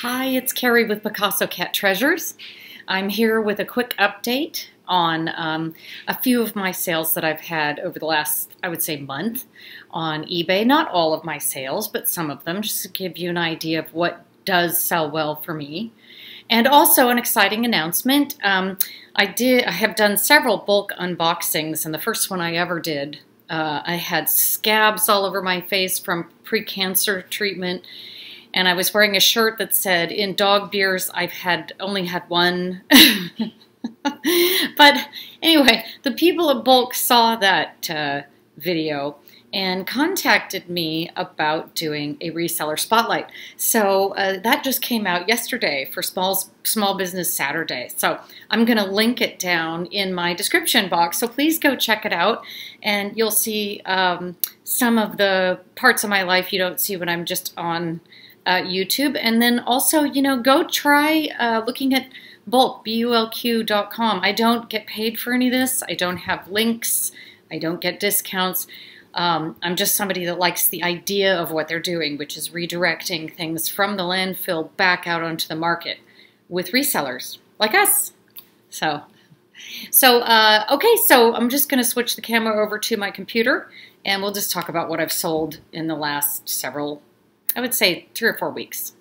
Hi, it's Carrie with Picasso Cat Treasures. I'm here with a quick update on a few of my sales that I've had over the last, I would say, month on eBay. Not all of my sales, but some of them, just to give you an idea of what does sell well for me. And also an exciting announcement. I have done several bulk unboxings, and the first one I ever did, I had scabs all over my face from pre-cancer treatment. And I was wearing a shirt that said, "In dog beers, I've only had one." But anyway, the people at BULQ saw that video and contacted me about doing a Reseller Spotlight. So that just came out yesterday for Small Business Saturday. So I'm going to link it down in my description box. So please go check it out, and you'll see some of the parts of my life you don't see when I'm just on YouTube. And then also, go try looking at BULQ, BULQ.com. I don't get paid for any of this. I don't have links. I don't get discounts. I'm just somebody that likes the idea of what they're doing, which is redirecting things from the landfill back out onto the market with resellers like us. Okay, so I'm just going to switch the camera over to my computer, and we'll just talk about what I've sold in the last several, I would say 3 or 4 weeks.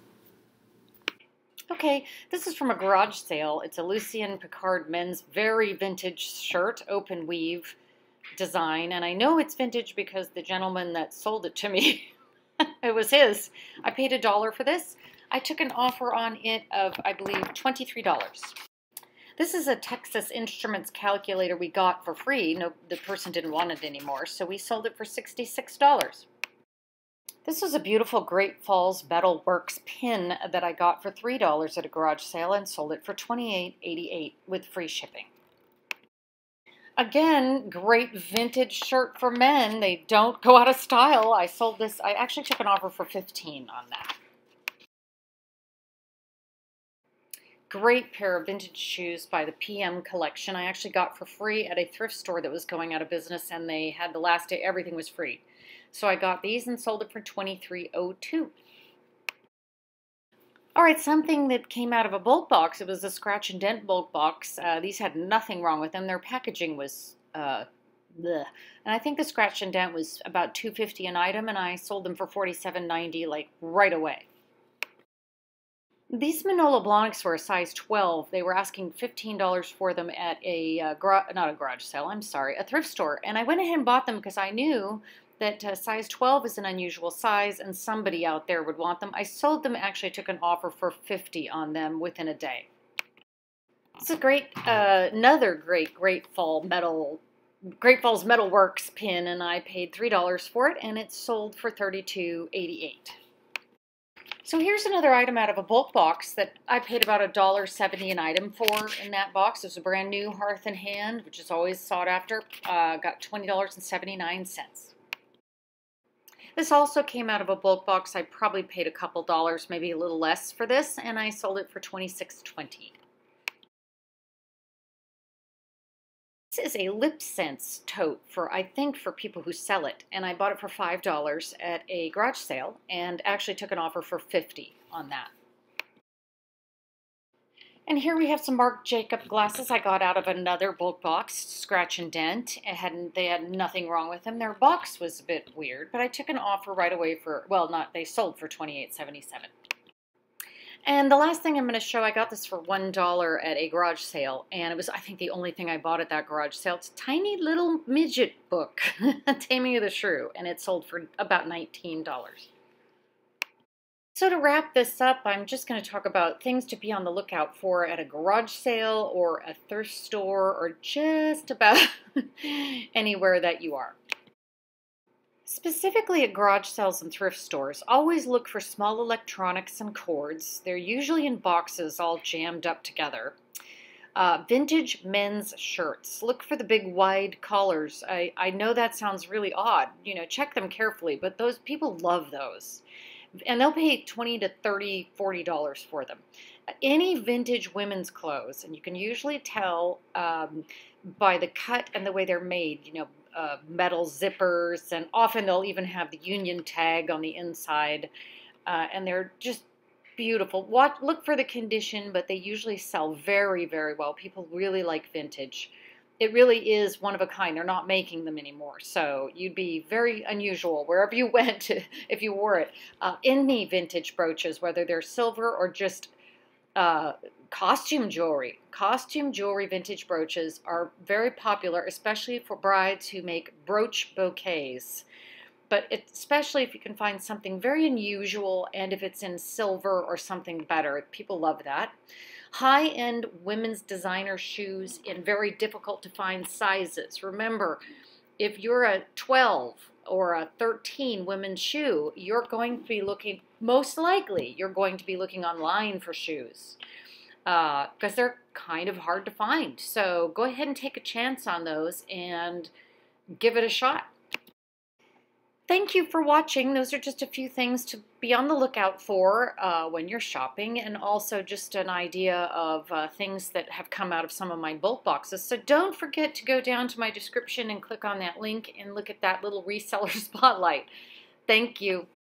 Okay, this is from a garage sale. It's a Lucien Piccard men's very vintage shirt, open weave design. And I know it's vintage because the gentleman that sold it to me, it was his. I paid $1 for this. I took an offer on it of, I believe, $23. This is a Texas Instruments calculator we got for free. No, the person didn't want it anymore, so we sold it for $66. This was a beautiful Great Falls Metal Works pin that I got for $3 at a garage sale and sold it for $28.88 with free shipping. Again, great vintage shirt for men. They don't go out of style. I sold this. I actually took an offer for $15 on that. Great pair of vintage shoes by the PM collection. I actually got for free at a thrift store that was going out of business, and they had the last day, everything was free. So I got these and sold it for $23.02. All right, something that came out of a bulk box. It was a scratch and dent bulk box. These had nothing wrong with them. Their packaging was bleh. And I think the scratch and dent was about $2.50 an item, and I sold them for $47.90 like right away. These Manolo Blahniks were a size 12. They were asking $15 for them at a not a garage sale, I'm sorry, a thrift store. And I went ahead and bought them because I knew that size 12 is an unusual size and somebody out there would want them. I sold them, actually took an offer for $50 on them within a day. It's a great, another great Great Falls Metal Works pin, and I paid $3 for it, and it sold for $32.88. So here's another item out of a bulk box that I paid about $1.70 an item for in that box. It was a brand new Hearth and Hand, which is always sought after. Got $20.79. This also came out of a bulk box. I probably paid a couple dollars, maybe a little less for this, and I sold it for $26.20. This is a Lip Sense tote for, I think, for people who sell it, and I bought it for $5 at a garage sale and actually took an offer for $50 on that. And here we have some Marc Jacob glasses I got out of another bulk box, scratch and dent. They had nothing wrong with them. Their box was a bit weird, but I took an offer right away for, well, they sold for $28.77. And the last thing I'm going to show, I got this for $1 at a garage sale, and it was, I think, the only thing I bought at that garage sale. It's a tiny little midget book, Taming of the Shrew, and it sold for about $19. So to wrap this up, I'm just going to talk about things to be on the lookout for at a garage sale or a thrift store or just about anywhere that you are. Specifically at garage sales and thrift stores, always look for small electronics and cords. They're usually in boxes all jammed up together. Vintage men's shirts. Look for the big wide collars. I know that sounds really odd. Check them carefully, but those people love those. And they'll pay $20 to $30, $40 for them. Any vintage women's clothes, and you can usually tell by the cut and the way they're made, metal zippers, and often they'll even have the union tag on the inside, and they're just beautiful. Look for the condition, but they usually sell very, very well. People really like vintage. It really is one of a kind. They're not making them anymore. So you'd be very unusual wherever you went if you wore it. Any vintage brooches, whether they're silver or just uh, costume jewelry. Costume jewelry vintage brooches are very popular, especially for brides who make brooch bouquets. But especially if you can find something very unusual and if it's in silver or something better. People love that. High-end women's designer shoes in very difficult to find sizes. Remember, if you're a 12 or a 13 women's shoe, you're going to be looking, most likely, you're going to be looking online for shoes because they're kind of hard to find. So go ahead and take a chance on those and give it a shot. Thank you for watching. Those are just a few things to be on the lookout for when you're shopping, and also just an idea of things that have come out of some of my bulk boxes. So don't forget to go down to my description and click on that link and look at that little reseller spotlight. Thank you.